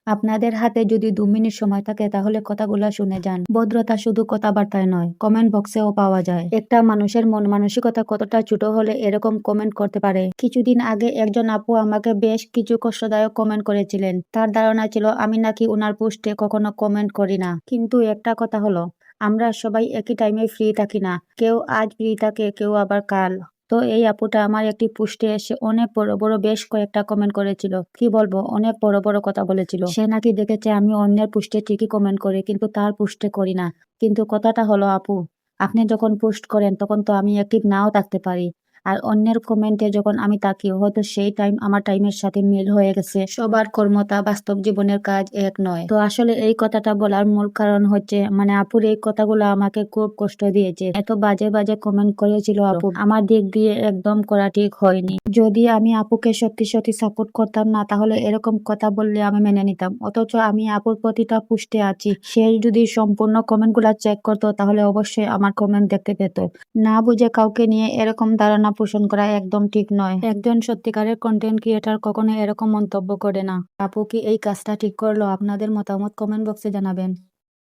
আপনাদের হাতে যদি 2 মিনিট সময় থাকে তাহলে কথাগুলো শুনে যান। ভদ্রতা শুধু কথাবার্তায় নয়, কমেন্ট বক্সেও পাওয়া যায়। একটা মানুষের মন মানসিকতা কতটা ছোট হলে এরকম কমেন্ট করতে পারে। কিছুদিন আগে একজন আপু আমাকে বেশ কিছু কষ্টদায়ক কমেন্ট করেছিলেন। তার ধারণা ছিল আমি নাকি উনার পোস্টে কখনো কমেন্ট করি না। কিন্তু একটা কথা হলো, আমরা সবাই একই টাইমে ফ্রি থাকি না। কেউ আজ ফ্রি থাকে, কেউ আবার কাল। তো এই আপুটা আমার একটি পোস্টে এসে অনেক বড় বড় বেশ কয়েকটা কমেন্ট করেছিল। কি বলবো, অনেক বড় বড় কথা বলেছিল। সে নাকি দেখেছে আমি অন্যের পোস্টে ঠিকই কমেন্ট করি, কিন্তু তার পোস্টে করি না। কিন্তু কথাটা হলো আপু, আপনি যখন পোস্ট করেন তখন তো আমি অ্যাক্টিভ নাও থাকতে পারি। আর অন্যের কমেন্টে যখন আমি তাকি, হয়তো সেই টাইম আমার টাইমের সাথে মিল হয়ে গেছে। সবার কর্মতা বাস্তব জীবনের কাজ এক নয়। তো আসলে এই কথাটা বলার মূল কারণ হচ্ছে, আপুর এই কথাগুলো আমাকে খুব কষ্ট দিয়েছে। এত বাজে বাজে কমেন্ট করেছিল আপু, আমার দিক দিয়ে একদম করা ঠিক হয়নি। যদি আমি আপুকে সত্যি সত্যি সাপোর্ট করতাম না, তাহলে এরকম কথা বললে আমি মেনে নিতাম। অথচ আমি আপুর প্রতিটা পোস্টে আছি। সে যদি সম্পূর্ণ কমেন্টগুলা চেক করতো তাহলে অবশ্যই আমার কমেন্ট দেখতে পেত। না বুঝে কাউকে নিয়ে এরকম ধারণা পোষণ করা একদম ঠিক নয়। একজন সত্যিকারের কন্টেন্ট ক্রিয়েটর কখনো এরকম মন্তব্য করে না। আপু কি এই কাজটা ঠিক করলো? আপনাদের মতামত কমেন্ট বক্সে জানাবেন।